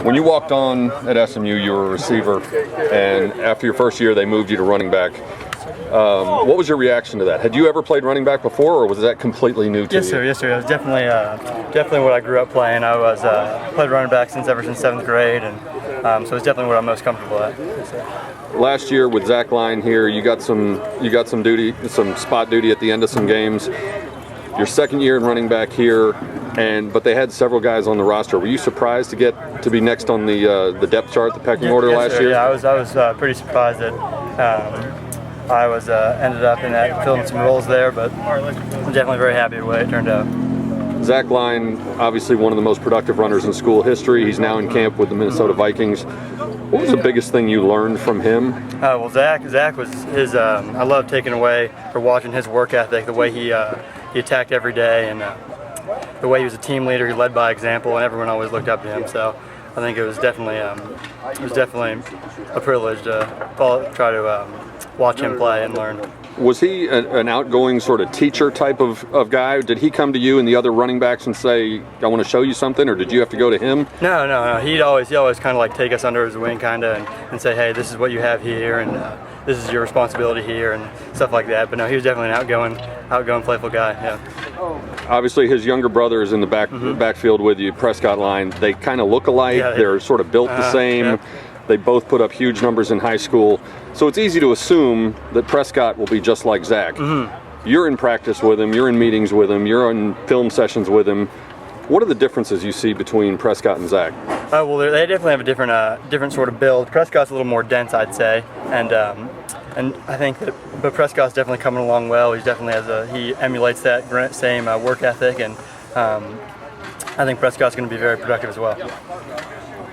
When you walked on at SMU, you were a receiver, and after your first year, they moved you to running back. What was your reaction to that? Had you ever played running back before, or was that completely new to you? Yes, sir. It was definitely what I grew up playing. I was played running back ever since 7th grade, and so it's definitely what I'm most comfortable at. Last year with Zach Line here, you got some duty, some spot duty at the end of some games. Your second year in running back here, but they had several guys on the roster. Were you surprised to get to be next on the depth chart, the pecking order last year? Yeah, I was pretty surprised that I was ended up in that, filling some roles there, but I'm definitely very happy with the way it turned out. Zach Line, obviously one of the most productive runners in school history. He's now in camp with the Minnesota Vikings. What was the biggest thing you learned from him? Well, Zach was his. I love taking away or watching his work ethic, the way he attacked every day, and the way he was a team leader. He led by example, and everyone always looked up to him. So I think it was definitely a privilege to try to watch him play and learn. Was he an outgoing sort of teacher type of guy? Did he come to you and the other running backs and say, I want to show you something, or did you have to go to him? No. He always kind of like take us under his wing kind of and say, hey, this is what you have here, and this is your responsibility here, and stuff like that. But no, he was definitely an outgoing, playful guy, yeah. Obviously, his younger brother is in the backfield with you, Prescott Line. They kind of look alike. Yeah, they're sort of built the same. Yeah. They both put up huge numbers in high school. So it's easy to assume that Prescott will be just like Zach. You're in practice with him, you're in meetings with him, you're in film sessions with him. What are the differences you see between Prescott and Zach? Well, they definitely have a different sort of build. Prescott's a little more dense, I'd say, and I think but Prescott's definitely coming along well. He emulates that same work ethic, and I think Prescott's going to be very productive as well.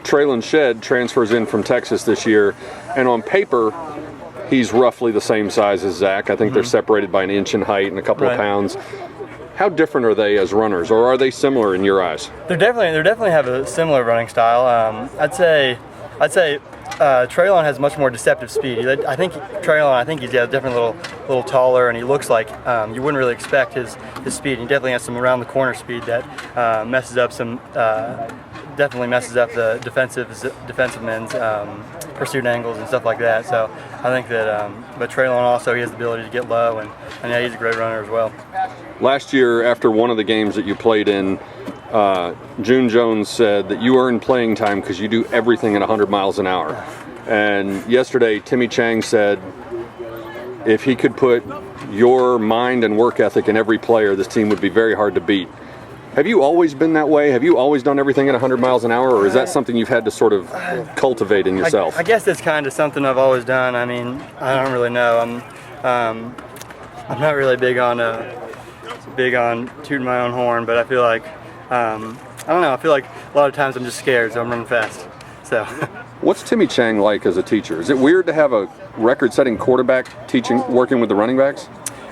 Traylon Shead transfers in from Texas this year, and on paper, he's roughly the same size as Zach. I think they're separated by an inch in height and a couple of pounds. How different are they as runners, or are they similar in your eyes? They definitely have a similar running style. I'd say Traylon has much more deceptive speed. I think he's a different little taller, and he looks like you wouldn't really expect his speed. He definitely has some around the corner speed that messes up the defensive men's pursuit angles and stuff like that. So I think that, but Traylon also, he has the ability to get low, and yeah, he's a great runner as well. Last year, after one of the games that you played in, June Jones said that you earn playing time because you do everything at 100 miles an hour. And yesterday, Timmy Chang said if he could put your mind and work ethic in every player, this team would be very hard to beat. Have you always been that way? Have you always done everything at 100 miles an hour, or is that something you've had to sort of cultivate in yourself? I guess that's kind of something I've always done. I mean, I don't really know. I'm not really big on tooting my own horn, but I feel like I don't know. I feel like a lot of times I'm just scared, so I'm running fast. So. What's Timmy Chang like as a teacher? Is it weird to have a record-setting quarterback working with the running backs?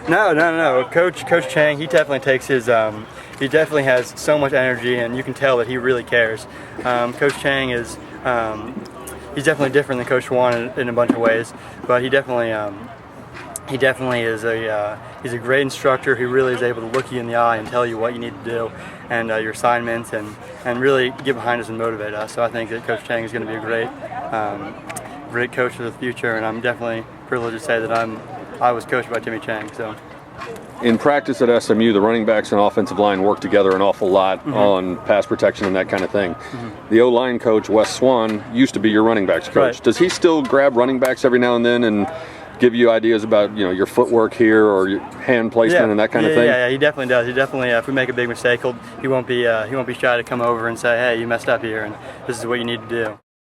No. Coach Chang, he definitely takes his. He definitely has so much energy, and you can tell that he really cares. Coach Chang is. He's definitely different than Coach Juan in a bunch of ways, but he definitely is he's a great instructor. He really is able to look you in the eye and tell you what you need to do, and your assignments, and really get behind us and motivate us. So I think that Coach Chang is going to be a great coach for the future, and I'm definitely privileged to say that I was coached by Timmy Chang. So. In practice at SMU, the running backs and offensive line work together an awful lot on pass protection and that kind of thing. The O-line coach, Wes Swan, used to be your running backs coach. Right. Does he still grab running backs every now and then and give you ideas about your footwork here or your hand placement and that kind of thing? Yeah, he definitely does. He definitely, if we make a big mistake, he won't be shy to come over and say, hey, you messed up here, and this is what you need to do.